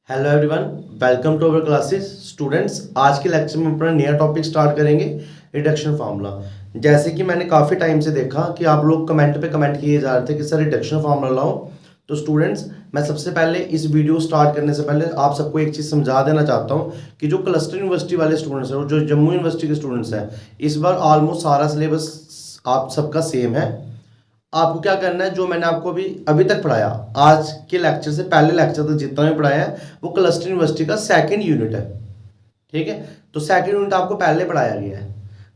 Hello everyone, welcome to our classes. Students, आज के lecture में अपना नया टॉपिक स्टार्ट करेंगे, रिडक्शन फार्मूला। जैसे कि मैंने काफ़ी टाइम से देखा कि आप लोग कमेंट पे कमेंट किए जा रहे थे कि सर रिडक्शन फार्मूला लाओ। तो स्टूडेंट्स, मैं सबसे पहले इस वीडियो स्टार्ट करने से पहले आप सबको एक चीज़ समझा देना चाहता हूँ कि जो क्लस्टर यूनिवर्सिटी वाले स्टूडेंट्स हैं और जो जम्मू यूनिवर्सिटी के स्टूडेंट्स हैं, इस बार ऑलमोस्ट सारा सिलेबस आप सबका सेम है। आपको क्या करना है, जो मैंने आपको अभी तक पढ़ाया, आज के लेक्चर से पहले लेक्चर तक जितना भी पढ़ाया है वो क्लस्टर यूनिवर्सिटी का सेकंड यूनिट है। ठीक है, तो सेकंड यूनिट आपको पहले पढ़ाया गया है,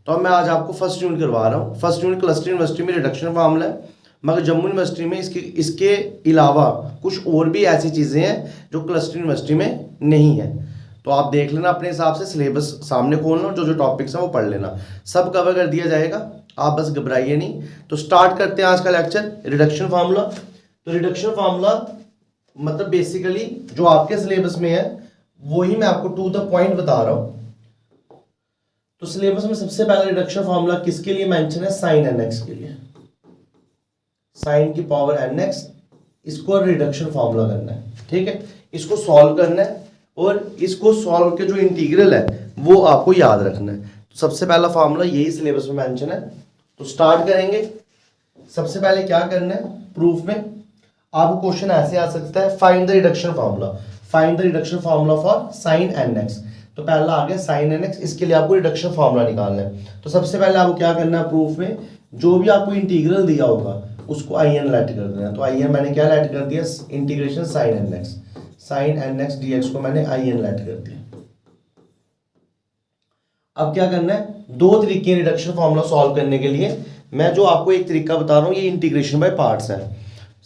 तो मैं आज आपको फर्स्ट यूनिट करवा रहा हूँ। फर्स्ट यूनिट क्लस्टर यूनिवर्सिटी में रिडक्शन फार्मूला है, मगर जम्मू यूनिवर्सिटी में इसके अलावा कुछ और भी ऐसी चीज़ें हैं जो क्लस्टर यूनिवर्सिटी में नहीं है। तो आप देख लेना अपने हिसाब से, सिलेबस सामने खोलना और जो जो टॉपिक्स हैं वो पढ़ लेना, सब कवर कर दिया जाएगा, आप बस घबराइए नहीं। तो स्टार्ट करते हैं आज का लेक्चर, रिडक्शन फार्मूला। तो रिडक्शन फार्मूला मतलब बेसिकली जो आपके सिलेबस में है वही मैं आपको टू द पॉइंट बता रहा हूं। तो सिलेबस में सबसे पहला रिडक्शन फार्मूला किसके लिए मेंशन है? साइन एन एक्स के लिए, साइन की पावर एन एक्स, इसको रिडक्शन फार्मूला करना है। ठीक है, इसको सॉल्व करना है और इसको सॉल्व के जो इंटीग्रल है वो आपको याद रखना है। तो सबसे पहला फार्मूला यही सिलेबस में मेंशन है। तो स्टार्ट करेंगे। सबसे पहले क्या करना है, प्रूफ में आपको क्वेश्चन ऐसे आ सकता है, find the reduction formula, find the reduction formula for sine n x. तो पहला आ गया साइन एन एक्स, इसके लिए आपको रिडक्शन फार्मूला निकालना है। तो सबसे पहले आपको क्या करना है, प्रूफ में जो भी आपको इंटीग्रल दिया होगा उसको आई एन लेट कर देना। तो आई एन मैंने क्या लेट कर दिया, integration sine n x, sine n x d x को मैंने आई एन लेट कर दिया। अब क्या करना है, दो तरीके रिडक्शन फार्मूला सॉल्व करने के लिए। मैं जो आपको एक तरीका बता रहा हूँ ये इंटीग्रेशन बाय पार्ट्स है।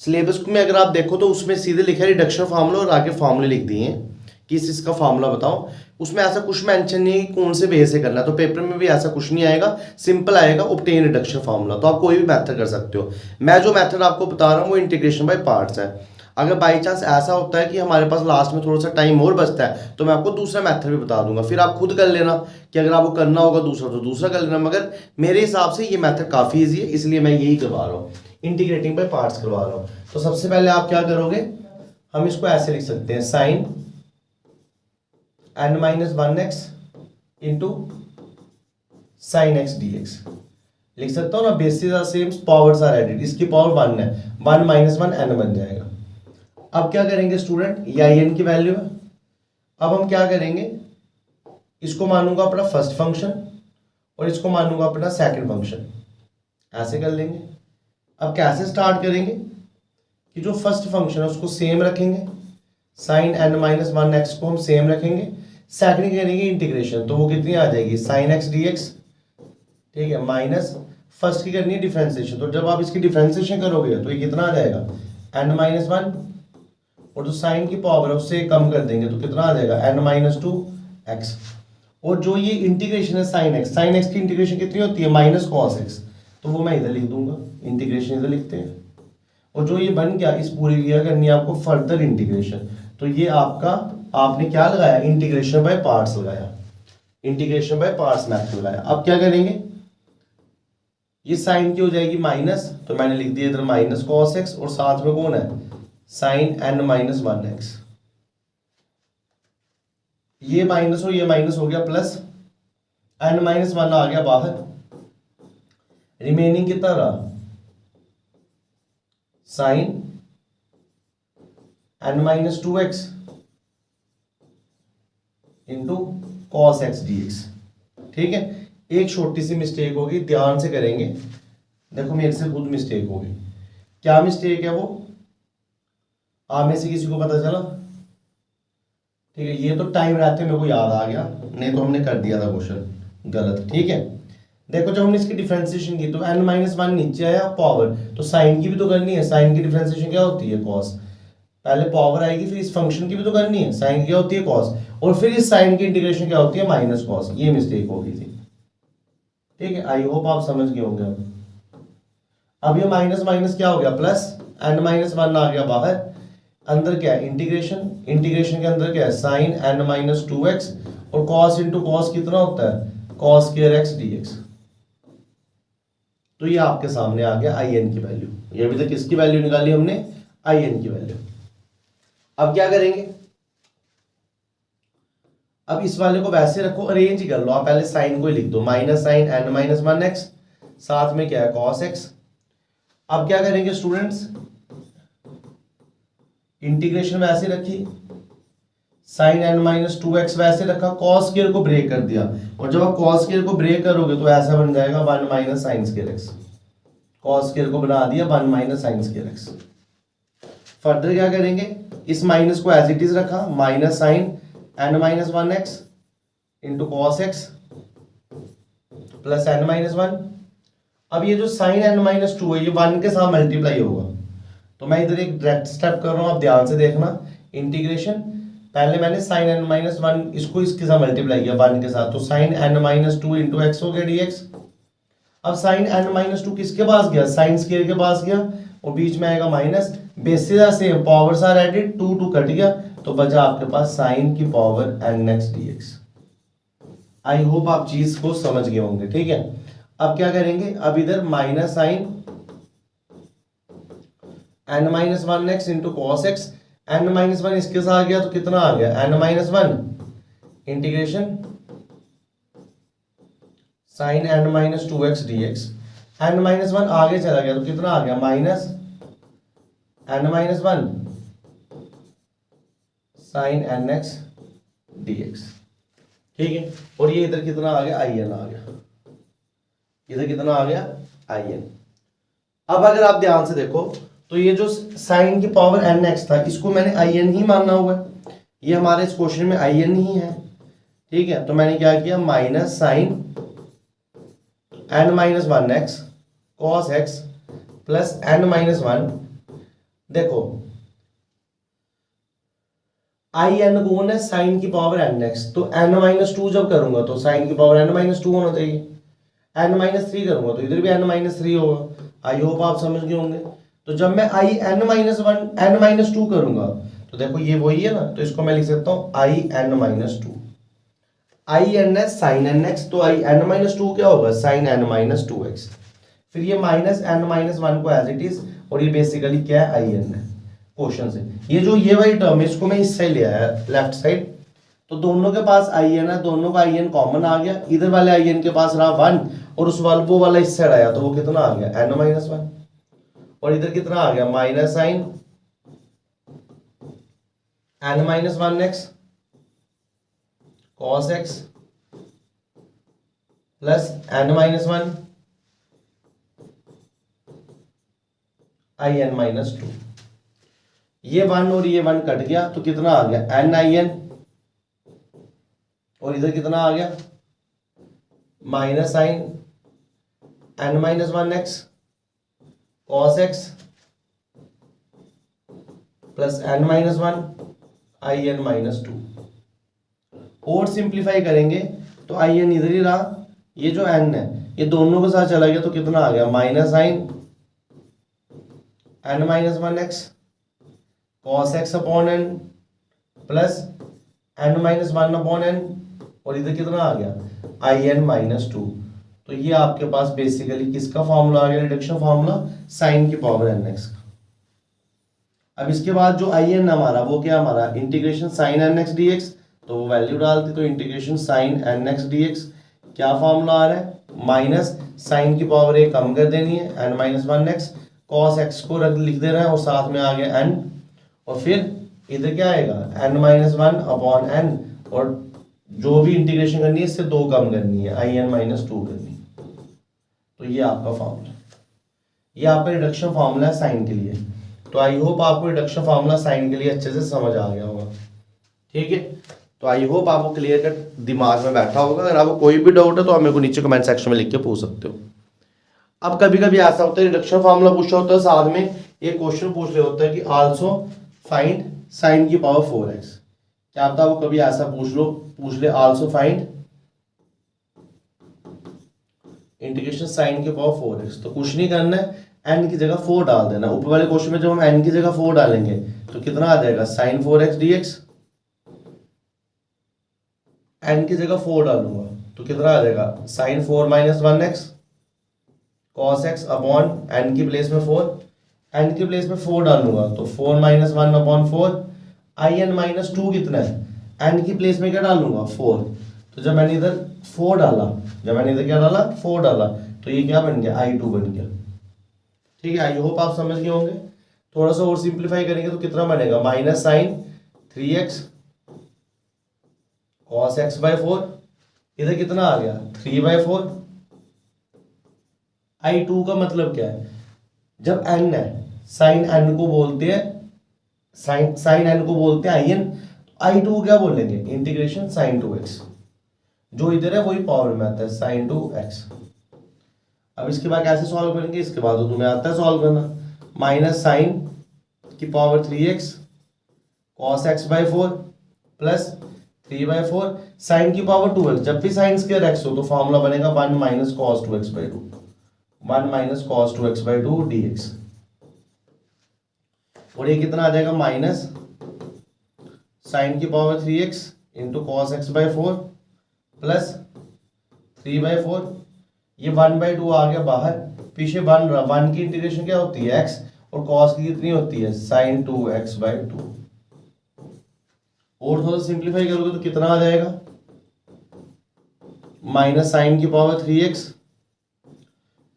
सिलेबस में अगर आप देखो तो उसमें सीधे लिखा है रिडक्शन फार्मूला और आगे फार्मूले लिख दिए हैं कि इसका फार्मूला बताओ। उसमें ऐसा कुछ मेंशन नहीं है कौन से वे से करना है, तो पेपर में भी ऐसा कुछ नहीं आएगा, सिंपल आएगा ऑब्टेन रिडक्शन फार्मूला। तो आप कोई भी मेथड कर सकते हो। मैं जो मेथड आपको बता रहा हूँ वो इंटीग्रेशन बाय पार्ट्स है। अगर बाई चांस ऐसा होता है कि हमारे पास लास्ट में थोड़ा सा टाइम और बचता है तो मैं आपको दूसरा मेथड भी बता दूंगा, फिर आप खुद कर लेना कि अगर आपको करना होगा दूसरा तो दूसरा कर लेना। मगर मेरे हिसाब से ये मेथड काफ़ी ईजी है, इसलिए मैं यही करवा रहा हूँ, इंटीग्रेटिंग बाय पार्ट्स करवा रहा हूँ। तो सबसे पहले आप क्या करोगे, हम इसको ऐसे लिख सकते हैं, sine n minus one x into sine x d x लिख सकता हूँ ना। Basis are same, powers are added, इसकी पावर वन है, वन माइनस वन एन बन जाएगा। अब क्या करेंगे स्टूडेंट, ये आई एन की वैल्यू है। अब हम क्या करेंगे, इसको मानूंगा अपना फर्स्ट फंक्शन और इसको मानूंगा अपना सेकंड फंक्शन, ऐसे कर लेंगे। अब कैसे स्टार्ट करेंगे कि जो फर्स्ट फंक्शन है उसको सेम रखेंगे, sine n minus one x को हम सेम रखेंगे, सेकंड करेंगे इंटीग्रेशन, तो वो कितनी आ जाएगी, साइन एक्स डी एक्स। ठीक है, माइनस फर्स्ट की करनी है डिफरेंशिएशन, तो जब आप इसकी डिफरेंशिएशन करोगे तो ये कितना आ जाएगा, एन माइनस वन, और जो साइन की पावर है उससे कम कर देंगे तो कितना आ जाएगा, एन माइनस टू एक्स। और जो ये इंटीग्रेशन है साइन एक्स, साइन एक्स की इंटीग्रेशन कितनी होती है, माइनस कॉस एक्स, तो वो मैं इधर लिख दूंगा, इंटीग्रेशन इधर लिखते हैं। और जो ये बन गया, इस पूरी की करनी है आपको फर्दर इंटीग्रेशन, तो ये आपका, आपने क्या लगाया, इंटीग्रेशन बाय पार्ट्स लगाया, इंटीग्रेशन बाय पार्ट्स मैथड लगाया। अब क्या करेंगे, ये साइन की हो जाएगी माइनस, तो मैंने लिख दिया इधर माइनस कॉस एक्स, और साथ में कौन है, sine n minus one x. ये माइनस और ये माइनस हो गया प्लस, एन माइनस वन आ गया बाहर, रिमेनिंग कितना रहा, sine n minus two x into cos x d x. ठीक है, एक छोटी सी मिस्टेक होगी, ध्यान से करेंगे, देखो मेरे से खुद मिस्टेक होगी। क्या मिस्टेक है वो, आप में से किसी को पता चला? ठीक है, ये तो टाइम रहते मेरे को याद आ गया, नहीं तो हमने कर दिया था क्वेश्चन गलत। ठीक है, देखो जब हमने इसकी डिफरेंशिएशन की तो n माइनस वन नीचे आया पावर, तो साइन की भी तो करनी है, साइन की डिफरेंशिएशन क्या होती है, कॉस। पहले पावर आएगी, फिर इस फंक्शन की भी तो करनी है, साइन की क्या होती है, कॉस, और फिर इस साइन की इंटीग्रेशन क्या होती है, माइनस कॉस। ये मिस्टेक हो गई थी। ठीक है, आई होप आप समझ गए होंगे। अब ये माइनस माइनस क्या हो गया, प्लस, n माइनस वन आ गया बाहर, अंदर क्या है, इंटीग्रेशन, इंटीग्रेशन के अंदर क्या है, sine n minus two x, और कॉस इंटू कॉस कितना होता है, cos square x d x. तो ये आपके सामने आ गया आई एन की वैल्यू। ये अभी तक किसकी वैल्यू निकाली हमने, आई एन की वैल्यू। अब क्या करेंगे, अब इस वाले को वैसे रखो, अरेंज ही कर लो आप, पहले साइन को ही लिख दो, minus sine n minus one x, साथ में क्या है कॉस एक्स। अब क्या करेंगे स्टूडेंट्स, इंटीग्रेशन वैसे रखी, sine n minus two x वैसे रखा, कॉस स्क्वायर को ब्रेक कर दिया, और जब आप कॉस स्क्वायर को ब्रेक करोगे तो ऐसा बन जाएगा one minus sine square x, cos square को बना दिया one minus sine square x. Further क्या करेंगे, इस माइनस को एज इट इज रखा, minus sine n minus one x into cos x plus n minus one. अब ये जो साइन n माइनस टू है ये वन के साथ मल्टीप्लाई होगा, तो मैं इधर एक डायरेक्ट स्टेप कर रहा हूँ, आप ध्यान से देखना। इंटीग्रेशन, पहले मैंने साइन n माइनस वन इसको इसके साथ मल्टीप्लाई किया वन के साथ, तो sine n minus two into x हो गया dx। अब साइन n माइनस टू किसके पास गया, साइन स्क्वायर के पास गया, और बीच में आएगा minus, basis same, powers are added, two two cut गया, तो बचा आपके पास साइन की power nx dx। I hope आप चीज को समझ गए होंगे, ठीक है। अब क्या करेंगे, अब इधर minus sine n minus one x into cos x, n minus one इसके साथ आ गया तो कितना आ गया n minus one integration sine n minus two x d x. n minus one आगे चला गया तो कितना आ गया minus n minus one sine n x d x, ठीक है। और ये इधर कितना आ गया आई एन आ गया, इधर कितना आ गया आई एन। अब अगर आप ध्यान से देखो तो ये जो साइन की पावर एन एक्स था इसको मैंने आई एन ही मानना हुआ है, ये हमारे इस क्वेश्चन में आई एन ही है, ठीक है। तो मैंने क्या किया, minus sine n minus one x cos x plus n minus one. देखो आई एन कौन है, साइन की पावर एन एक्स, तो एन माइनस टू जब करूंगा तो साइन की पावर एन माइनस टू होना चाहिए, एन माइनस थ्री करूंगा तो इधर भी एन माइनस थ्री होगा। आई होप आप समझ गए होंगे। तो जब मैं I n minus one n minus two करूंगा तो देखो ये वही है ना, तो इसको मैं लिख सकता हूँ I n minus two, I n है साइन एन एक्स, तो आई एन माइनस टू क्या होगा sine n minus two x. फिर ये माइनस एन माइनस वन को एज इट इज, और ये बेसिकली क्या है आई एन है क्वेश्चन से। ये जो ये वाली टर्म है इसको मैं इस साइड ले आया लेफ्ट साइड, तो दोनों के पास आई एन है, दोनों का आई एन कॉमन आ गया, इधर वाले आई एन के पास रहा वन, और उस वाले वो वाला इस साइड आया तो वो कितना आ गया एन माइनस वन, और इधर कितना आ गया minus sine n minus one x cos x plus n minus one I n minus two. ये वन और ये वन कट गया तो कितना आ गया एन आई एन, और इधर कितना आ गया minus sine n minus one x cos x plus n minus one I n minus two. और सिंप्लीफाई करेंगे तो आई एन इधर ही रहा, ये जो एन है ये दोनों के साथ चला गया तो कितना आ गया minus sine n minus one x cos x upon n plus n minus one upon n, और इधर कितना आ गया आई एन माइनस टू। तो ये आपके पास बेसिकली किसका फॉर्मूला आ गया, रिडक्शन फॉर्मूला साइन की पावर एन एक्स का। अब इसके बाद जो आई एन हमारा वो क्या हमारा integration sine n x d x, तो वो वैल्यू डालती, तो integration sine n x d x क्या फॉर्मूला आ रहा है माइनस साइन की पावर एक कम कर देनी है n minus one x, cos x को लिख दे रहा है और साथ में आ गया एन, और फिर इधर क्या आएगा n minus one upon n, और जो भी इंटीग्रेशन करनी है इससे दो कम करनी है आई एन माइनस टू करनी है। तो ये आपका फॉर्मूला, ये आपका रिडक्शन फॉर्मूला है साइन के लिए। तो आई होप आपको रिडक्शन फॉर्मूला साइन के लिए अच्छे से समझ आ गया होगा, ठीक है। तो आई होप आपको क्लियर कट दिमाग में बैठा होगा। अगर आपको कोई भी डाउट है तो आप मेरे को नीचे कमेंट सेक्शन में लिख के पूछ सकते हो। अब कभी कभी ऐसा होता है रिडक्शन फॉर्मूला पूछा होता है, साथ में एक क्वेश्चन पूछ रहे होता है कि आल्सो फाइंड साइन की पावर 4x। क्या पता वो कभी ऐसा पूछ ले आल्सो फाइंड इंटीग्रेशन साइन की पावर 4x। तो कुछ नहीं करना है, n की जगह 4 डाल देना। ऊपर वाले क्वेश्चन में जब हम n की जगह 4 डालेंगे तो कितना आ जाएगा साइन 4x dx। n की जगह 4 डालूंगा तो कितना आ जाएगा sine 4 minus 1x cos x upon n की प्लेस में 4, n की प्लेस में 4 डालूंगा तो 4 minus one upon 4, I n minus two कितना है एन की प्लेस में क्या डालूंगा 4। तो जब मैंने इधर 4 डाला, जब मैंने इधर क्या डाला 4 डाला, तो ये क्या बन गया I2 बन गया। ठीक है, आई होप आप समझ गए होंगे। थोड़ा सा और सिंप्लीफाई करेंगे तो कितना बनेगा, minus sine 3x cos x by 4, इधर कितना आ गया 3/4। I2 का मतलब क्या है, जब n है साइन n को बोलते हैं साइन n को बोलते हैं in, I2 को क्या बोलेंगे इंटीग्रेशन साइन 2x, जो इधर है वही पावर में आता है साइन 2x। अब इसके बाद कैसे सॉल्व करेंगे, इसके बाद तो तुम्हें आता है सॉल्व करना। माइनस साइन की power 3x cos x by 4 plus 3/4 sine की पावर 2x, जब भी साइन स्क्वायर x हो तो फॉर्मूला बनेगा 1 minus cos 2x by 2, 1 minus cos 2x by 2 dx। और ये कितना आ जाएगा माइनस साइन की power 3x into cos x by 4 plus 3/4, ये 1/2 आ गया बाहर, पीछे 1 रहा, 1 की इंटीग्रेशन क्या होती है x, और कॉस की कितनी होती है साइन 2x बाय 2। और थोड़ा सिंप्लीफाई करोगे तो कितना आ जाएगा, माइनस साइन की power 3x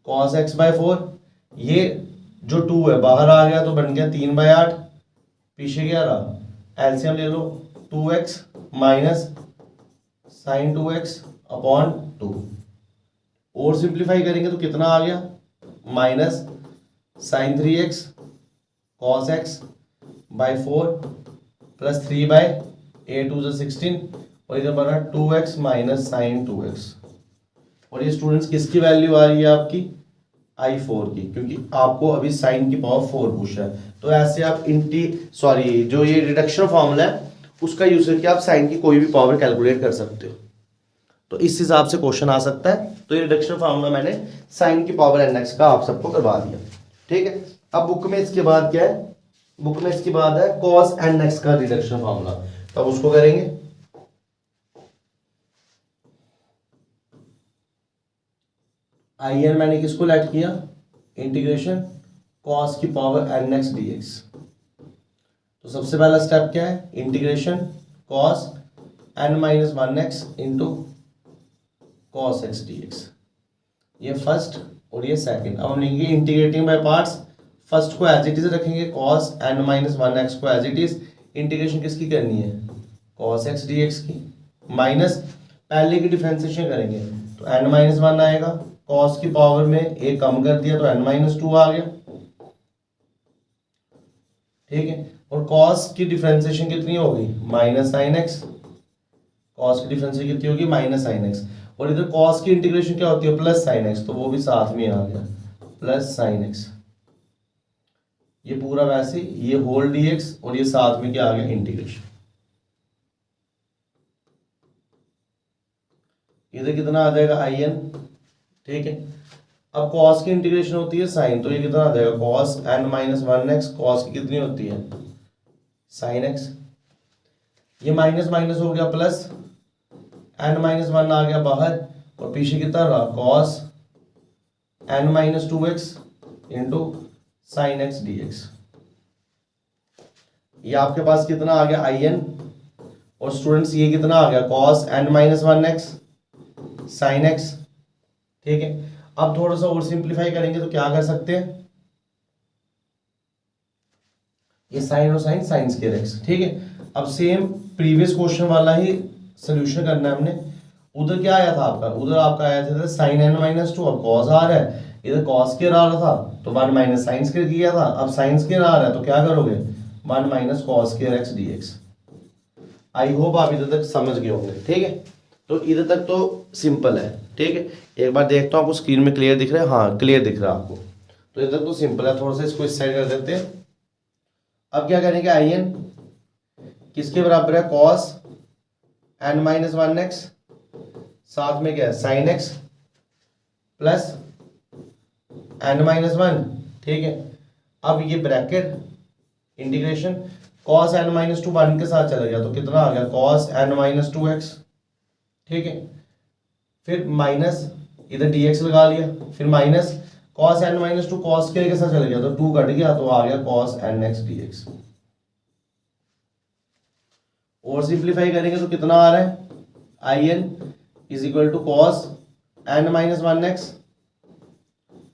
cos x by 4, ये जो 2 है बाहर आ गया तो बन गया 3/8, पीछे क्या रहा एलसीएम ले लो 2x minus sign 2x upon 2। और सिंप्लीफाई करेंगे तो कितना आ गया, minus sine 3x cos x by 4 plus 3/8 और इधर बना 2x माइनस साइन 2x। और ये स्टूडेंट्स किसकी वैल्यू आ रही है आपकी I4 की, क्योंकि आपको अभी साइन की पावर 4 पूछा है। तो ऐसे आप जो ये रिडक्शन फॉर्मूला है उसका यूज करके आप साइन की कोई भी पावर कैलकुलेट कर सकते हो। तो इस हिसाब से क्वेश्चन आ सकता है। तो ये रिडक्शन फॉर्मूला मैंने साइन की पावर nx का आप सबको करवा दिया। ठीक है, अब बुक में इसके बाद क्या है, बुक में इसके बाद है cos nx का रिडक्शन फॉर्मूला, तो अब उसको करेंगे। in मैंने किसको लेट किया, इंटीग्रेशन cos की पावर nx dx। तो सबसे पहला स्टेप क्या है, integration cos n-1x into cos x dx, ये फर्स्ट और ये सेकंड। अब हम लेंगे इंटीग्रेटिंग बाय पार्ट्स, फर्स्ट को एज इट इज रखेंगे cos n-1x को एज इट इज, इंटीग्रेशन किसकी करनी है cos x dx की, माइनस पहले की डिफरेंशिएशन करेंगे तो n-1 आएगा, cos की पावर में एक कम कर दिया तो n-2 आ गया। ठीक है, और cos की डिफरेंशिएशन कितनी होगी माइनस साइन एक्स, cos की डिफरेंशिएशन कितनी होगी माइनस साइन एक्स, और इधर cos की इंटीग्रेशन क्या होती है प्लस साइन एक्स, तो वो भी साथ में आ गया प्लस साइन एक्स। ये पूरा वैसे ये होल dx और ये साथ में क्या आ गया इंटीग्रेशन। इधर कितना आ जाएगा in। ठीक है, अब cos की इंटीग्रेशन होती है साइन, तो ये कितना आ जाएगा cos n-1x, cos की कितनी होती है साइन x, ये माइनस माइनस हो गया प्लस, n-1 आ गया बाहर, और पीछे कितना रहा cos n-2x into sine x dx। ये आपके पास कितना आ गया in, और स्टूडेंट्स ये कितना आ गया cos n-1x साइन एक्स। ठीक है, अब थोड़ा सा और सिंप्लीफाई करेंगे तो क्या कर सकते हैं, ये साइन और साइन साइन स्क्वायर एक्स। ठीक है, अब सेम प्रीवियस क्वेश्चन वाला ही सोल्यूशन करना है हमने। उधर क्या आया था आपका, उधर आपका आया था साइन n-2, अब cos आ रहा है, इधर cos स्क्वायर आ रहा था तो 1 माइनस साइन स्क्वायर किया था, अब साइन स्क्वायर आ रहा है तो क्या करोगे 1 minus cos square x dx। I hope आप इधर तक समझ गए होंगे। ठीक है, तो इधर तक तो सिंपल है। ठीक है, एक बार देखता हूँ आपको स्क्रीन में क्लियर दिख रहा है, हाँ क्लियर दिख रहा है आपको, तो इधर तो सिंपल है। थोड़ा सा इसको इस साइड कर देते हैं। अब क्या करेंगे, in किसके बराबर है cos n-1x, साथ में क्या है साइन x प्लस n-1। ठीक है, अब ये ब्रैकेट इंटीग्रेशन cos n-2 1 के साथ चला गया तो कितना आ गया cos n-2x। ठीक है, फिर माइनस इधर dx लगा लिया, फिर माइनस cos n-2 cos के साथ चला गया तो 2 कट गया तो आ गया cos nx dx। और सिंप्लीफाई करेंगे तो कितना आ रहा है, I n is equal to cos n minus one x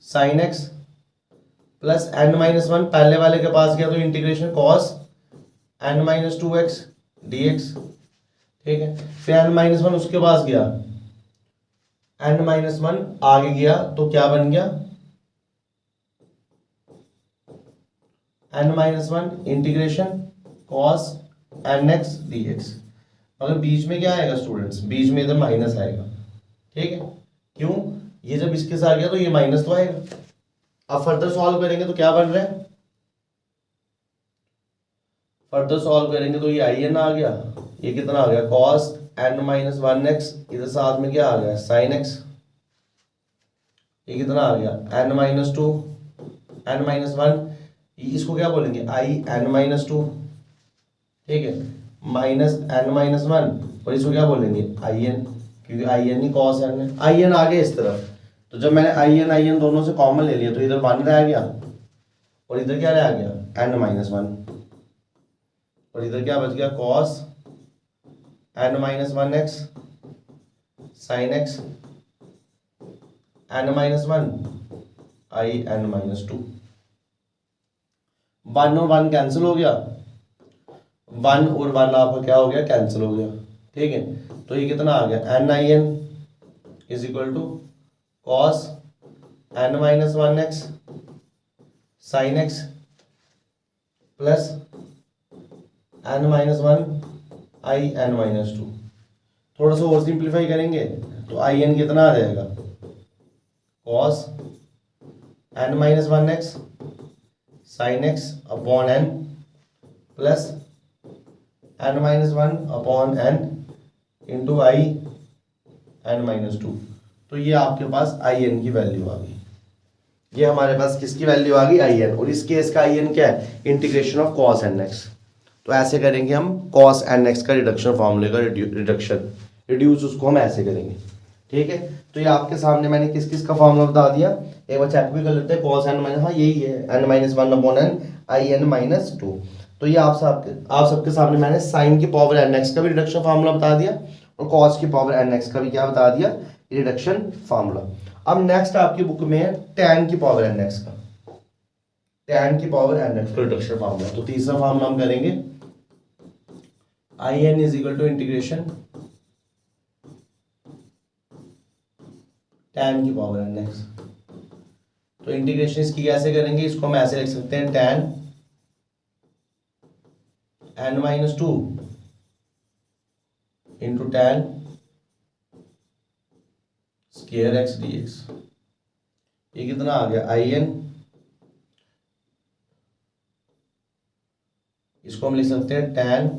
sign x plus n minus one, पहले वाले के पास गया तो integration cos n minus two x d x, ठीक है। फिर एन माइनस वन उसके पास गया, एन माइनस वन आगे गया तो क्या बन गया, n minus one integration cos n x d x. मगर बीच में क्या आएगा स्टूडेंट्स, बीच में इधर माइनस आएगा, ठीक है। क्यों, ये जब इसके साथ गया तो ये माइनस तो आएगा। अब फर्दर सॉल्व करेंगे तो क्या बन रहा है, फर्दर सॉल्व करेंगे तो ये आई एन आ गया, ये कितना आ गया cos n minus one x, इधर साथ में क्या आ गया साइन एक्स, ये कितना आ गया n minus two n minus one, इसको क्या बोलेंगे आई एन माइनस टू, ठीक है, माइनस एन माइनस वन, और इसको क्या बोलेंगे आई एन, क्योंकि आई एन ही कॉस एन है। आई एन आ गया इस तरफ, तो जब मैंने आई एन दोनों से कॉमन ले लिया तो इधर वन रह गया और इधर क्या रह गया एन माइनस वन, और इधर क्या बच गया cos n minus one x sign x n minus one I n minus two. One और वन कैंसिल हो गया, वन और वन आपका क्या हो गया कैंसिल हो गया, ठीक है। तो ये कितना आ गया n I n is equal to cos n minus one x sign x plus n minus one I n minus two. थोड़ा सा और सिंप्लीफाई करेंगे तो आई एन कितना आ जाएगा cos n minus one x sign x upon n plus n minus one upon n into I n minus two. तो ये आपके पास आई एन की वैल्यू आ गई, ये हमारे पास किसकी वैल्यू आ गई आई एन, और इस केस का आई एन क्या है integration of cos n x. तो ऐसे करेंगे हम कॉस एन एक्स का रिडक्शन फॉर्मूले का रिड्यूस उसको हम ऐसे करेंगे, ठीक है। तो ये आपके सामने मैंने किस किस का फॉर्मूला बता दिया, एक बार चेक भी कर लेते हैं। कॉस एन माइनस, हाँ यही है n minus one upon n I n minus two. तो ये आप सबके सामने मैंने साइन की पावर एन एक्स का भी रिडक्शन फार्मूला बता दिया और कॉस की पावर एन एक्स का भी क्या बता दिया रिडक्शन फार्मूला। अब नेक्स्ट आपकी बुक में है tan की पावर एन एक्स का, tan की पावर एन एक्स का रिडक्शन फार्मूला। तो तीसरा फार्मूला हम करेंगे I n is equal to integration tan की पावर एन एक्स। तो इंटीग्रेशन इसकी कैसे करेंगे, इसको हम ऐसे लिख सकते हैं tan n minus two into tan square x d x. ये कितना आ गया आई एन, इसको हम लिख सकते हैं tan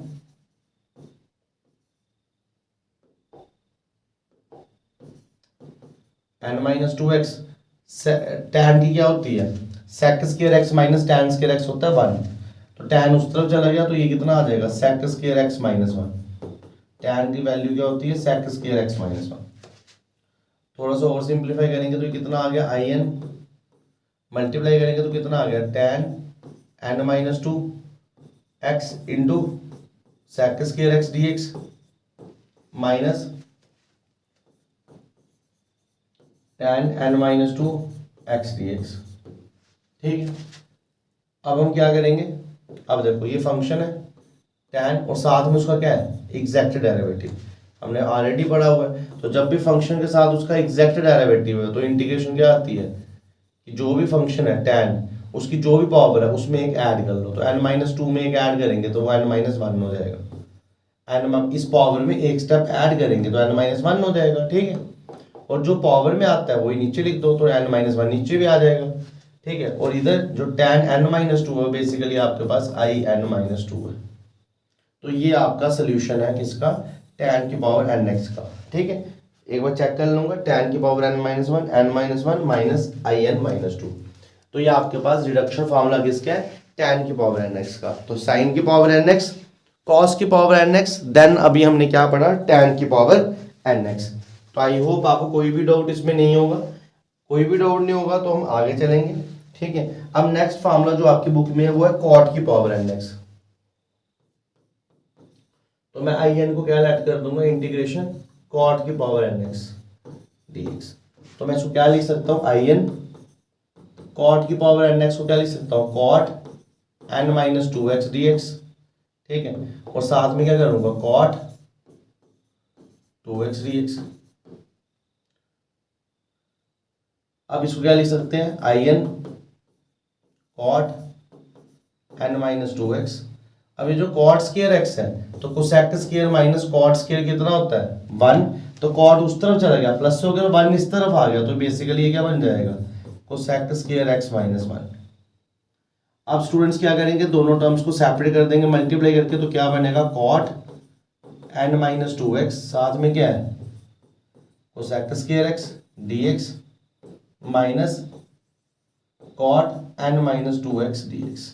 n minus two x. tan की क्या होती है sec square x minus tan square x होता है वन, तो tan उस तरफ चला गया तो ये कितना आ जाएगा sec square x minus one. tan की वैल्यू क्या होती है sec square x minus one. थोड़ा सा और सिंप्लीफाई करेंगे तो ये कितना आ गया आई एन, मल्टीप्लाई करेंगे तो कितना आ गया tan n minus two x into sec square x d x minus tan n minus two x d x, ठीक है। अब हम क्या करेंगे, अब देखो ये फंक्शन है tan और साथ में उसका क्या है एग्जैक्ट डेरिवेटिव, हमने ऑलरेडी पढ़ा हुआ है। तो जब भी फंक्शन के साथ उसका एग्जैक्ट डेरिवेटिव है तो इंटीग्रेशन क्या आती है कि जो भी फंक्शन है tan उसकी जो भी पावर है उसमें एक ऐड कर लो। तो n माइनस टू में एक ऐड करेंगे तो वो n माइनस वन हो जाएगा, n इस पावर में एक स्टेप ऐड करेंगे तो n माइनस वन हो जाएगा, ठीक है। और जो पावर में आता है वही नीचे लिख दो तो n माइनस वन नीचे भी आ जाएगा, ठीक है। और इधर जो tan n माइनस टू है बेसिकली आपके पास आई एन माइनस टू है। तो ये आपका सोल्यूशन है किसका tan की पावर n x का, ठीक है। एक बार चेक कर लूंगा tan की power n minus one minus I n minus two. तो ये आपके पास रिडक्शन फार्मूला किसका है tan की पावर n x का। तो साइन की पावर n x, कॉस की पावर n x, देन अभी हमने क्या पढ़ा tan की पावर n x। तो आई होप आपको कोई भी डाउट इसमें नहीं होगा, कोई भी डाउट नहीं होगा तो हम आगे चलेंगे, ठीक है। अब नेक्स्ट फार्मूला जो आपकी बुक में है वो है कॉट की पावर n x। तो मैं आई एन को क्या लेट कर दूंगा, इंटीग्रेशन कॉट की power n x d x. तो मैं इसको क्या लिख सकता हूँ, आई एन कॉट की पावर एन एक्स को क्या लिख सकता हूँ, cot n minus two x d x. ठीक है, और साथ में क्या करूंगा, cot two x d x. अब इसको क्या लिख सकते हैं, I n cot n minus two x. अब ये जो कॉट स्क्वायर एक्स है, तो cosec square minus cot square कितना होता है, 1। तो कॉट उस तरफ चला गया, प्लस हो गया, 1 इस तरफ आ गया, तो बेसिकली ये क्या बन जाएगा, कोसेक स्क्वायर एक्स माइनस 1। अब स्टूडेंट्स क्या करेंगे, दोनों टर्म्स को सेपरेट कर देंगे मल्टीप्लाई करके, तो क्या बनेगा, cot n minus two x, साथ में क्या है, cosec square x d x minus cot n minus two x d x.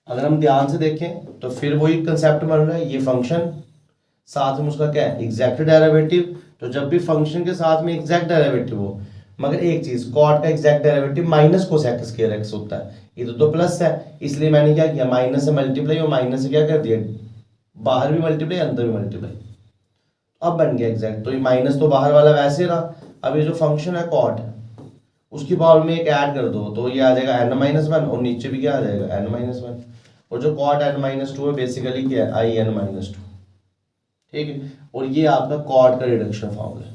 अगर हम ध्यान से देखें तो फिर वही कंसेप्ट बन रहा है, ये फंक्शन साथ में उसका क्या है, एग्जैक्ट डेरिवेटिव। तो जब भी फंक्शन के साथ में एग्जैक्ट डेरिवेटिव हो, मगर एक चीज, कॉट का exact derivative minus cosec square x होता है, इधर तो प्लस है, इसलिए मैंने क्या किया, माइनस से मल्टीप्लाई और माइनस से क्या कर दिया, बाहर भी मल्टीप्लाई अंदर भी मल्टीप्लाई, अब बन गया एग्जैक्ट। तो ये माइनस तो बाहर वाला वैसे रहा, अब ये जो फंक्शन है कॉट, उसकी पावर में एक ऐड कर दो, तो ये आ जाएगा एन माइनस वन, और नीचे भी क्या आ जाएगा, एन माइनस वन। और जो कॉट एन माइनस टू है बेसिकली क्या है, आई एन माइनस टू। ठीक है, और ये आपका कॉट का रिडक्शन फॉर्मूला है।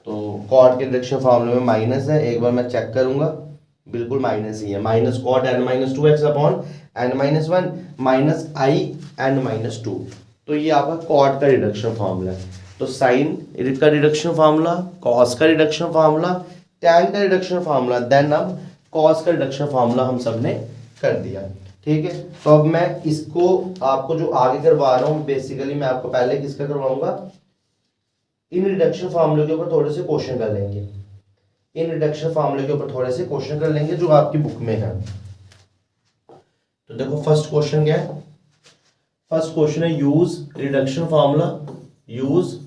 तो कॉट के रिडक्शन फॉर्मूले में माइनस है, एक बार मैं चेक करूंगा, बिल्कुल माइनस ही है, minus cot n minus two x upon n minus one minus I n minus two. तो ये आपका कॉट का रिडक्शन फॉर्मूला है। तो साइन का रिडक्शन फार्मूला, कॉस का रिडक्शन फार्मूला, टैन का रिडक्शन फार्मूला, देन अब कॉस का रिडक्शन फार्मूला हम सब ने कर दिया। ठीक है, तो अब मैं इसको आपको जो आगे करवा रहा हूँ, बेसिकली मैं आपको पहले किसका करवाऊंगा, इन रिडक्शन फार्मूले के ऊपर थोड़े से क्वेश्चन कर लेंगे, इन रिडक्शन फार्मूले के ऊपर थोड़े से क्वेश्चन कर लेंगे जो आपकी बुक में है। तो देखो फर्स्ट क्वेश्चन क्या है, फर्स्ट क्वेश्चन है use reduction formula, use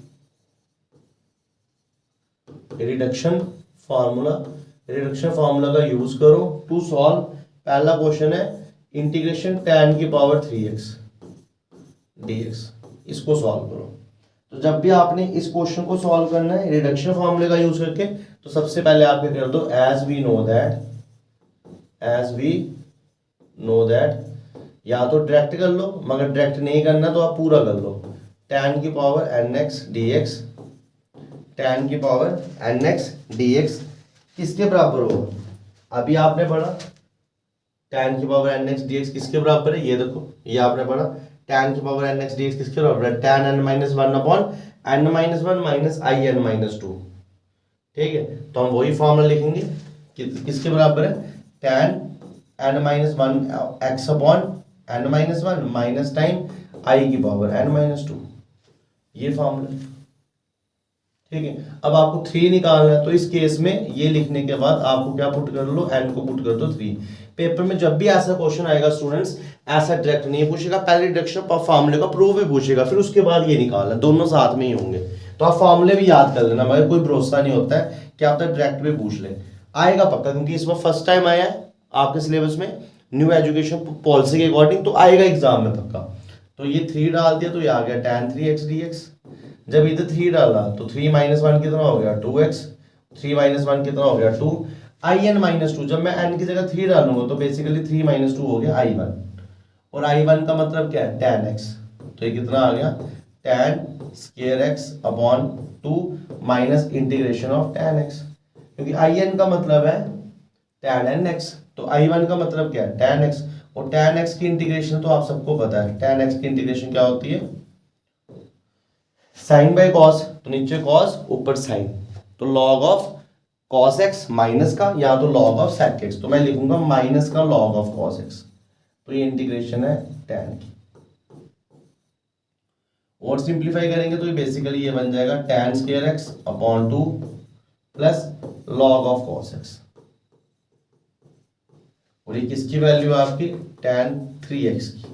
reduction formula, reduction formula का यूज करो टू सॉल्व। पहला क्वेश्चन है इंटीग्रेशन tan की पावर 3x dx, इसको सॉल्व करो। तो जब भी आपने इस क्वेश्चन को सॉल्व करना है रिडक्शन फार्मूले का यूज करके, तो सबसे पहले आप क्या कर दो, एज वी नो दैट, या तो डायरेक्ट कर लो, मगर डायरेक्ट नहीं करना तो आप पूरा कर लो, tan की पावर nx dx, tan की पावर nx dx किसके बराबर होगा, अभी आपने पढ़ा tan की पावर nx dx किसके बराबर है, ये देखो ये आपने पढ़ा, tan की पावर nx dx किसके बराबर है, tan n minus one upon n minus one minus I n minus two. ठीक है, तो हम वही फॉर्मूला लिखेंगे किसके बराबर है, tan n minus one x upon n minus one minus time I की पावर n माइनस टू, ये फॉर्मूला। ठीक है, अब आपको 3 निकालना है, तो इस केस में ये लिखने के बाद आपको क्या पुट कर लो, n को पुट कर दो 3। पेपर में जब भी ऐसा क्वेश्चन आएगा स्टूडेंट्स, ऐसा डायरेक्ट नहीं पूछेगा, पहले रिडक्शन फार्मूले का प्रूफ भी पूछेगा, फिर उसके बाद ये निकालना, दोनों साथ में ही होंगे। तो आप फार्मूले भी याद कर लेना, मगर कोई भरोसा नहीं होता है कि आप तक डायरेक्ट भी पूछ ले, आएगा पक्का, क्योंकि इस बार फर्स्ट टाइम आया है आपके सिलेबस में न्यू एजुकेशन पॉलिसी के अकॉर्डिंग, तो आएगा एग्जाम में पक्का। तो ये 3 डाल दिया तो ये आ गया tan 3x dx। जब इधर 3 डाला तो 3 माइनस वन कितना हो गया 2x, 3 माइनस वन कितना हो गया 2, आई एन माइनस टू, जब मैं n की जगह 3 डालूंगा तो बेसिकली 3 माइनस टू हो गया i1, और i1 का मतलब क्या है tan x, तो ये कितना आ गया tan square x upon 2 minus integration of tan x, क्योंकि in का मतलब है tan nx, तो i1 का मतलब क्या है tan x, और tan x की इंटीग्रेशन तो आप सबको पता है, tan x की इंटीग्रेशन क्या होती है, साइन बाय कॉस, तो नीचे कॉस ऊपर साइन, तो log of cos x minus का, या तो लॉग ऑफ सेक एक्स, तो मैं लिखूंगा माइनस का लॉग ऑफ कॉस एक्स, तो ये इंटीग्रेशन है tan की। और सिंप्लीफाई करेंगे तो ये बेसिकली ये बन जाएगा tan square x upon 2 plus log of cos x, और ये किसकी वैल्यू है आपकी tan 3x की।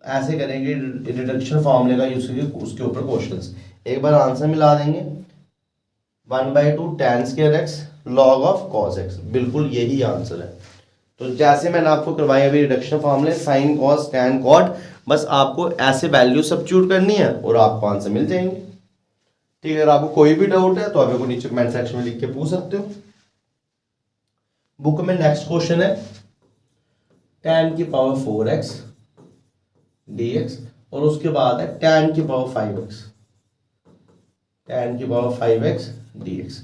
ऐसे करेंगे रिडक्शन फार्मूले का यूज करके उसके ऊपर क्वेश्चंस, एक बार आंसर मिला देंगे 1/2 tan square x log of cos x, बिल्कुल यही आंसर है। तो जैसे मैंने आपको करवाई अभी रिडक्शन फॉर्मूले साइन कॉस टैन कॉट, बस आपको ऐसे वैल्यू सब्स्टिट्यूट करनी है और आपको आंसर मिल जाएंगे। ठीक है, अगर आपको कोई भी डाउट है तो आप मेरे को नीचे कमेंट सेक्शन में लिख के पूछ सकते हो। बुक में नेक्स्ट क्वेश्चन है tan की पावर 4x dx और उसके बाद है tan की पावर 5x, tan की पावर 5x dx,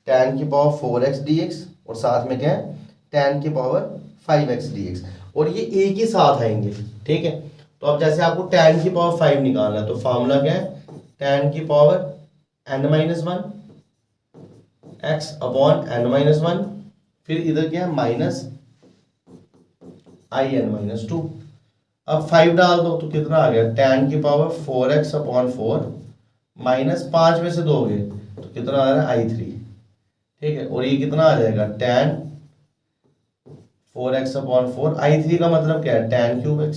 tan की पावर 4x dx और साथ में क्या है tan की पावर 5x dx, और ये एक ही साथ आएंगे। ठीक है, तो अब जैसे आपको tan की पावर 5 निकालना है तो फॉर्मूला क्या है, tan की power n-1 x upon n-1, फिर इधर क्या है माइनस in-2। अब 5 डाल दो तो कितना आ गया, tan की पावर 4x अपॉन 4 माइनस 5 में से दोगे तो कितना आ रहा है i3। ठीक है, और ये कितना आ जाएगा tan 4x अपॉन 4, i3 का मतलब क्या है tan क्यूब x।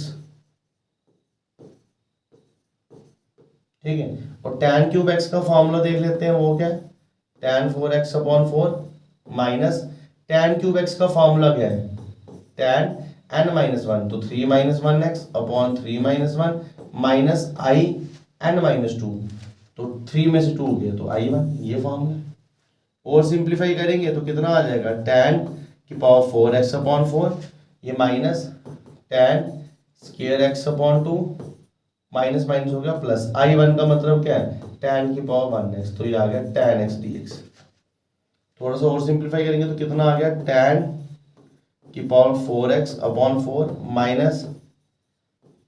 ठीक है, और tan क्यूब x का फॉर्मूला देख लेते हैं, वो क्या है tan 4x upon 4 minus tan cube x का फॉर्मूला क्या है tan n-1, तो 3-1x अपॉन 3-1 माइनस in-2, तो 3 में से 2 गया तो i1, ये फॉर्मूला। और सिंप्लीफाई करेंगे तो कितना आ जाएगा tan की पावर 4x अपॉन 4, ये minus tan square x upon 2, minus minus हो गया प्लस, i1 का मतलब क्या है tan की पावर 1x, तो ये आ गया tan x dx। थोड़ा सा और सिंप्लीफाई करेंगे तो कितना आ गया tan की power 4x upon 4 minus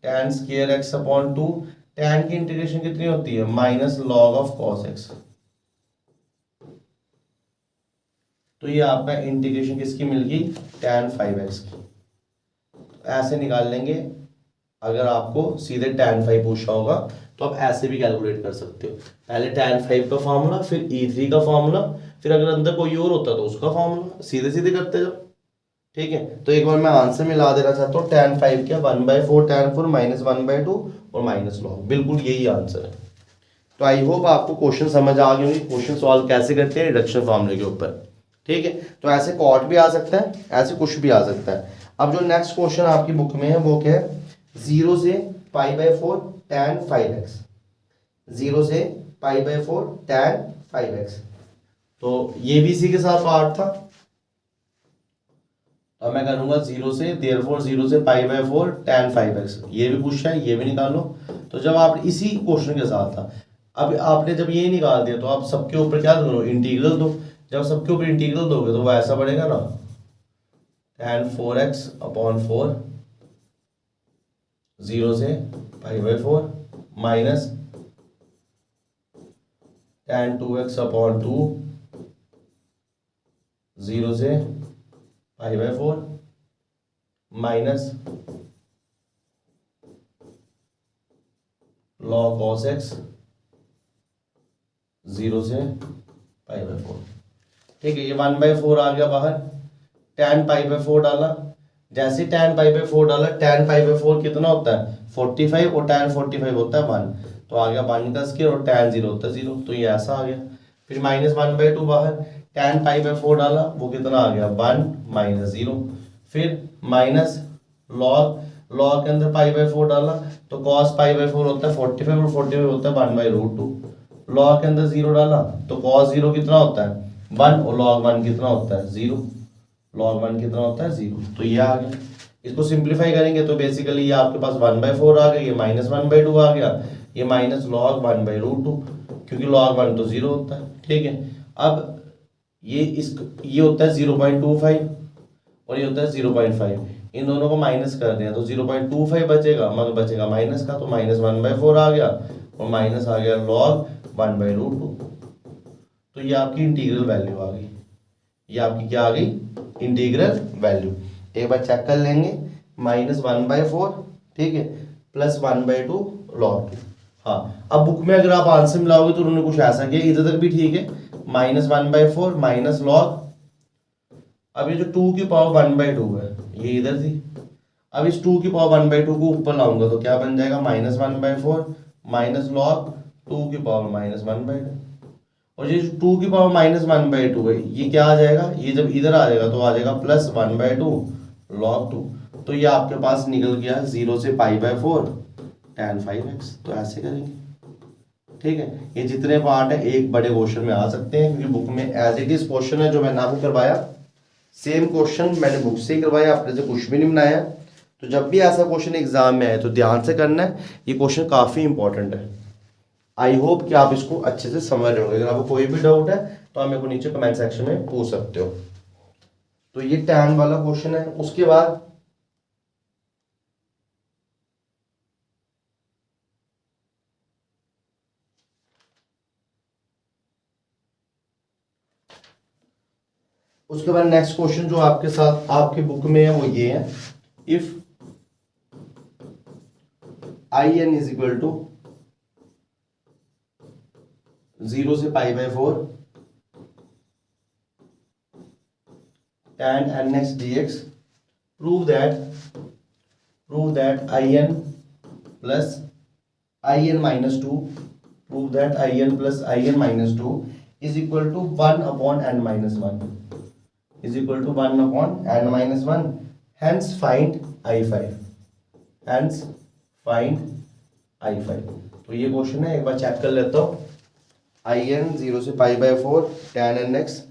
tan square x upon 2, tan की इंटीग्रेशन कितनी होती है minus log of cos x। तो ये आपका इंटीग्रेशन किसकी मिल गई tan 5x की। ऐसे निकाल लेंगे, अगर आपको सीधे tan 5 पूछा होगा तो आप ऐसे भी कैलकुलेट कर सकते हो, पहले tan 5 का फॉर्मूला फिर e3 का फॉर्मूला, फिर अगर अंदर कोई और होता तो उसका फॉर्मूला, सीधे सीधे करते जाओ। ठीक है, तो एक बार मैं आंसर मिला देना चाहता हूँ, tan 5 क्या 1/4 tan 4 माइनस 1/2 और माइनस लॉग, बिल्कुल यही आंसर है। तो आई होप आपको क्वेश्चन समझ आ गए होंगे, क्वेश्चन सॉल्व कैसे करते हैं रिडक्शन फॉर्मूले के ऊपर। ठीक है, तो ऐसे कॉट भी आ सकता है, ऐसे कुछ भी आ सकता है। अब जो नेक्स्ट क्वेश्चन आपकी बुक में है वो क्या है, 0 से π/4 tan 5x, 0 से π/4 tan 5x, तो ये भी इसी के साथ पार्ट था। अब मैं करूंगा 0 से, देयरफॉर 0 से π/4 tan 5x, ये भी पूछा है, ये भी निकालो। तो जब आप इसी क्वेश्चन के साथ था, अब आपने जब ये निकाल दिया तो आप सबके ऊपर क्या करो इंटीग्रल दो, जब सबके ऊपर इंटीग्रल दोगे तो वो ऐसा बढ़ेगा ना tan 4x अपॉन 4 0 से π/4 माइनस tan 2x अपॉन 2 0 से π/4 माइनस log cos x 0 से π/4। ठीक है, ये 1/4 आ गया बाहर, tan π/4 डाला, जैसे tan π/4 डाला, tan π/4 कितना होता है 45 और tan 45 होता है 1, तो आ गया 1 का स्क्वायर और tan 0 होता है 0, तो ये ऐसा आ गया। फिर माइनस 1/2 बाहर, tan π/4 डाला, वो कितना आ गया 1 माइनस 0, फिर माइनस लॉग के अंदर π/4 डाला तो cos π/4 होता है 45 और 45 होता है 1/√2, लॉग के अंदर 0 डाला तो cos 0 कितना होता है 1 और log 1 कितना होता है 0, log 1 कितना होता है 0, तो ये आ गया। इसको सिंप्लीफाई करेंगे तो बेसिकली ये आपके पास 1/4 आ गया, ये माइनस 1/2 आ गया, ये माइनस log 1/√2, क्योंकि log 1 तो 0 होता है। ठीक है, अब ये होता है 0.25 और ये होता है 0.5, इन दोनों को माइनस कर दिया तो 0.25 बचेगा, मगर बचेगा माइनस का, तो माइनस 1/4 आ गया और माइनस आ गया log 1/√2, तो ये आपकी इंटीग्रल वैल्यू आ गई, ये आपकी क्या आ गई इंटीग्रल वैल्यू। एक बार चेक कर लेंगे, माइनस 1/4 ठीक है प्लस 1/2 log 2। हाँ, अब बुक में अगर आप आंसर मिलाओगे तो उन्होंने कुछ ऐसा किया, इधर तक भी ठीक है, माइनस 1/4 माइनस लॉग, अब ये जो 2 की पावर 1/2 है ये इधर थी, अब इस 2 की पावर 1/2 को ऊपर लाऊंगा तो क्या बन जाएगा माइनस 1/4 माइनस लॉग 2 की पावर माइनस 1/2, और ये जो 2 की पावर माइनस 1/2 है ये क्या आ जाएगा, ये जब इधर आ जाएगा तो आ जाएगा प्लस 1/2 log 2। तो ये आपके पास निकल गया 0 से π/4 tan 5x। तो ऐसे करेंगे, ठीक है। ये जितने पार्ट है एक बड़े क्वेश्चन में आ सकते हैं, क्योंकि बुक में एज इट इज क्वेश्चन है जो मैंने आपको करवाया, सेम क्वेश्चन मैंने बुक से ही करवाया, अपने से कुछ भी नहीं बनाया। तो जब भी ऐसा क्वेश्चन एग्जाम में आए तो ध्यान से करना है, ये क्वेश्चन काफ़ी इंपॉर्टेंट है। आई होप कि आप इसको अच्छे से समझ रहे होंगे। अगर आपको कोई भी डाउट है तो आप मेरे को नीचे कमेंट सेक्शन में पूछ सकते हो। तो ये टैन वाला क्वेश्चन है। उसके बाद नेक्स्ट क्वेश्चन जो आपके साथ आपके बुक में है वो ये है, if I n is equal to 0 से π/4 tan nx dx, prove that in plus in minus 2 prove that in plus in minus 2 is equal to 1 upon n minus 1 is equal to 1 upon n minus 1, hence find I5, hence find I5। तो ये question है, एक बार check कर लेता हूँ। in 0 से π/4 tan nx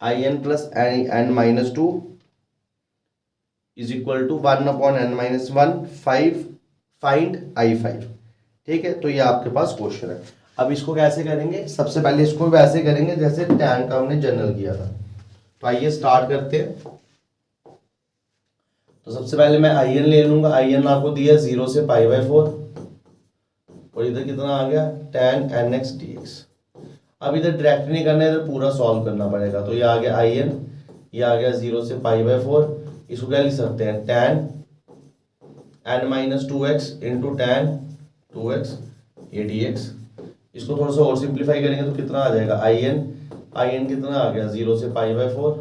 in plus n minus 2 is equal to 1 upon n minus 1, 5 find I5। ठीक है, तो ये आपके पास क्वेश्चन है। अब इसको कैसे करेंगे? सबसे पहले इसको वैसे करेंगे जैसे tan का हमने जनरल किया था। तो आइए स्टार्ट करते हैं। तो सबसे पहले मैं in ले लूंगा। in आपको दिया 0 से π/4 और इधर कितना आ गया tan nx dx। अब इधर डायरेक्ट नहीं करना है, इधर पूरा सॉल्व करना पड़ेगा। तो ये आ गया in, ये आ गया 0 से π/4। इसको क्या लिख सकते हैं tan n minus 2x into tan 2x ये dx। इसको थोड़ा सा और सिंप्लीफाई करेंगे तो कितना आ जाएगा in कितना आ गया 0 से π/4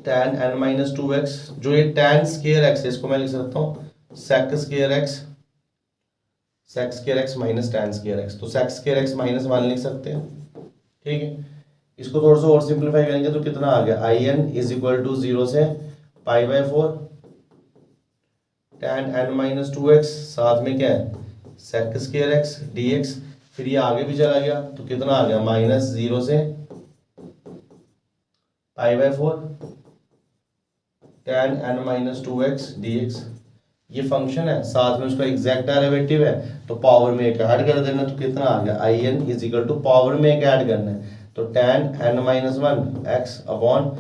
tan n minus 2x, जो ये tan स्क्वायर x है इसको मैं लिख सकता हूँ sec square x minus tan square x। तो sec स्क्वायर x माइनस 1 लिख सकते हैं, ठीक है। इसको थोड़ा सा और सिंप्लीफाई करेंगे तो कितना आ गया in इज इक्वल टू 0 से π/4 tan n माइनस 2x, साथ में क्या है sec स्क्वायर x dx। फिर ये आगे भी चला गया तो कितना आ गया माइनस 0 से π/4 tan n minus 2x dx। ये फंक्शन है, साथ में उसका एग्जैक्ट डेरिवेटिव है, तो पावर में एक ऐड कर देना। तो कितना आ गया in is equal to power में एक ऐड करना है तो tan n minus 1 x upon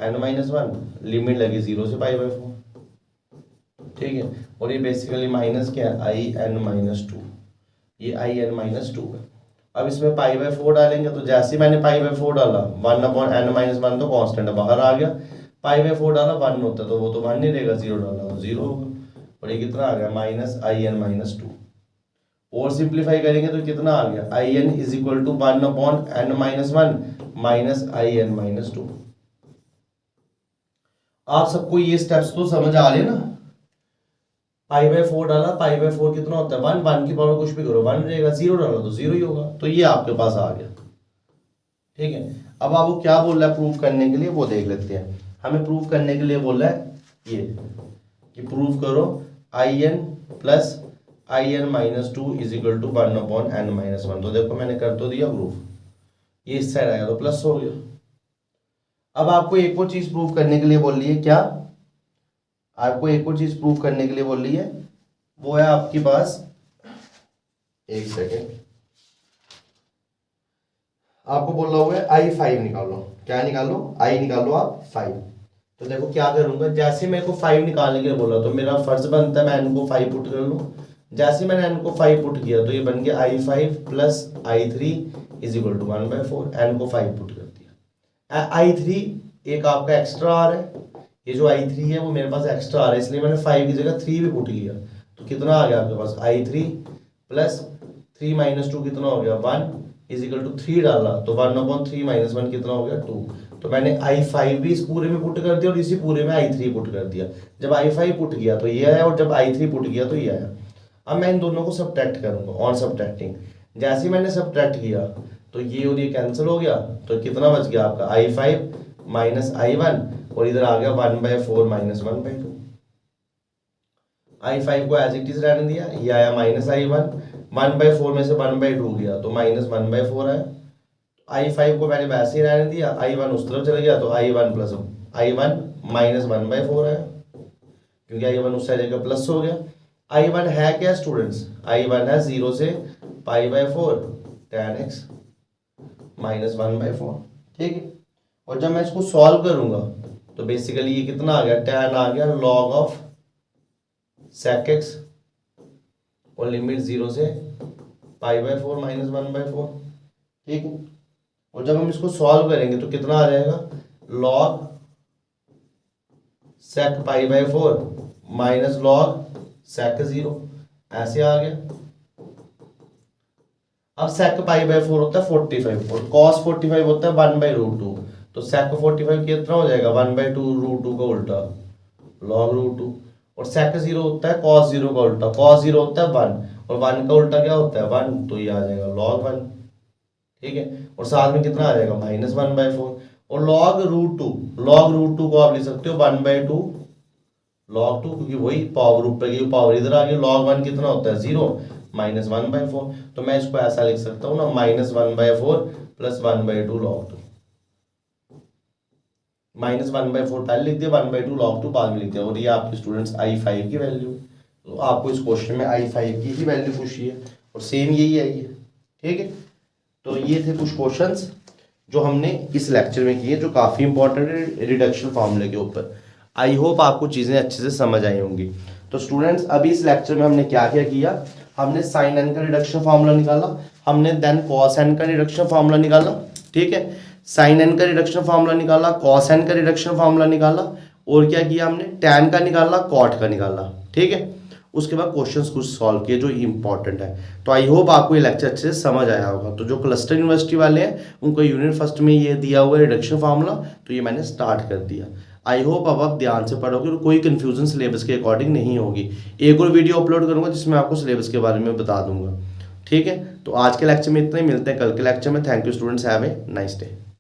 n minus 1, limit लगी 0 से π/4, ठीक है। और ये बेसिकली माइनस क्या है in माइनस 2, ये in माइनस 2 है। अब इसमें π/4 डालेंगे तो जैसे ही मैंने π/4 डाला 1 अपॉन n माइनस 1 तो कॉन्स्टेंट बाहर आ गया। π/4 डाला 1 होता तो वो तो 1 नहीं रहेगा, 0 डाला तो 0 होगा। और ये कितना आ गया माइनस in माइनस 2। और सिंप्लीफाई करेंगे तो कितना आ गया in is equal to 1 upon n minus 1 minus in minus 2। आप सबको ये स्टेप्स तो समझ आ रहे ना। π/4 डाला, π/4 कितना होता है 1, 1 की पावर कुछ भी करो 1 रहेगा, 0 डाला तो 0 ही होगा। तो ये आपके पास आ गया, ठीक है। अब आपको क्या बोल रहा है प्रूव करने के लिए वो देख लेते हैं। हमें प्रूव करने के लिए बोल रहा है ये कि प्रूव करो in plus in minus 2 is equal to 1 upon n minus 1। तो देखो मैंने कर तो दिया प्रूफ, ये इस साइड आएगा तो प्लस हो गया। अब आपको एक और चीज प्रूव करने के लिए बोल रही है, क्या आपको एक और चीज प्रूव करने के लिए बोल रही है, वो है आपके पास, एक सेकेंड, आपको बोल रहा हुआ है I5 निकालो। क्या निकालो? I निकालो आप 5। तो देखो क्या करूंगा, जैसे मेरे को 5 निकालने के लिए बोला तो मेरा फर्ज बनता है मैं n को 5 पुट कर लूँ। जैसे मैंने n को 5 पुट किया तो ये बन गया I5 plus I3 is equal to 1/4। n को 5 पुट कर दिया। I3 एक आपका एक्स्ट्रा आ रहा है, ये जो I3 है वो मेरे पास एक्स्ट्रा आ रहा है, इसलिए मैंने 5 की जगह 3 भी पुट किया। तो कितना आ गया आपके पास I3 प्लस 3 माइनस 2 कितना हो गया 1 इज इक्वल टू 3 डाला तो 1/3 माइनस 1 कितना हो गया 2। तो मैंने I5 भी इस पूरे में पुट कर दिया और इसी पूरे में I3 पुट कर दिया। जब I5 पुट किया तो ये आया और जब I3 पुट किया तो ये आया। अब मैं इन दोनों को सबट्रैक्ट करूंगा ऑन सबट्रैक्टिंग। जैसे ही मैंने सबट्रैक्ट किया तो ये और ये कैंसिल हो गया, तो कितना बच गया आपका I5 माइनस I1 और इधर आ गया 1/4 माइनस 1/2। I5 को एज इट इज रहने दिया, ये आया -I1, 1/4 में से 1/2 गया तो -1/4 आया। I5 को मैंने वैसे ही रहने दिया, I1 उस तरफ चले गया तो I1 माइनस 1/4 आया, क्योंकि I1 उस साइड का प्लस हो गया। I1 है क्या स्टूडेंट्स? I1 है 0 से π/4 tan x माइनस 1/4, ठीक है। और जब मैं इसको सॉल्व करूंगा तो बेसिकली ये कितना आ गया, tan आ गया log ऑफ sec x और लिमिट 0 से π/4 माइनस 1/4, ठीक है। और जब हम इसको सॉल्व करेंगे तो कितना आ जाएगा, log sec π/4 minus log sec 0, ऐसे आ गया। अब sec π/4 होता है 45 और cos 45 होता है 1/√2, तो sec 45 कितना हो जाएगा, 1/2√2 का उल्टा log √2, और sec 0 होता है cos 0 का उल्टा, cos 0 होता है 1 और 1 का उल्टा क्या होता है 1, तो ये आ जाएगा log 1, ठीक है। और साथ में कितना आ जाएगा माइनस 1/4, और log √2 को आप लिख सकते हो 1/2 log 2, क्योंकि वही पावर ऊपर की पावर इधर आ गई। log 1 कितना होता है 0 माइनस 1/4, तो मैं इसको ऐसा लिख सकता हूँ ना, -1/4 प्लस 1/2 log 2, -1/4 पहले लिख दिया, 1/2 log 2 बाद में लिख दिया। और ये आपके स्टूडेंट्स I5 की वैल्यू, तो आपको इस क्वेश्चन में I5 की ही वैल्यू पूछी है और सेम यही आई है, ठीक है। तो ये थे कुछ क्वेश्चंस जो हमने इस लेक्चर में किए, जो काफ़ी इंपॉर्टेंट है रिडक्शन फार्मूले के ऊपर। आई होप आपको चीज़ें अच्छे से समझ आई होंगी। तो स्टूडेंट्स अभी इस लेक्चर में हमने क्या क्या किया, हमने साइन एन का रिडक्शन फार्मूला निकाला, हमने देन कॉस एन का रिडक्शन फार्मूला निकाला, ठीक है। साइन एन का रिडक्शन फार्मूला निकाला, कॉस एन का रिडक्शन फार्मूला निकाला, और क्या किया हमने, टैन का निकाला, कॉट का निकाला, ठीक है। उसके बाद क्वेश्चंस कुछ सॉल्व किए जो इंपॉर्टेंट है। तो आई होप आपको ये लेक्चर अच्छे से समझ आया होगा। तो जो क्लस्टर यूनिवर्सिटी वाले हैं उनको यूनिट फर्स्ट में ये दिया हुआ है रिडक्शन फार्मूला, तो ये मैंने स्टार्ट कर दिया। आई होप अब आप ध्यान से पढ़ोगे और कोई कंफ्यूजन सिलेबस के अकॉर्डिंग नहीं होगी। एक और वीडियो अपलोड करूंगा जिसमें आपको सिलेबस के बारे में बता दूंगा, ठीक है। तो आज के लेक्चर में इतना ही, मिलते हैं कल के लेक्चर में। Thank you students, have a nice day.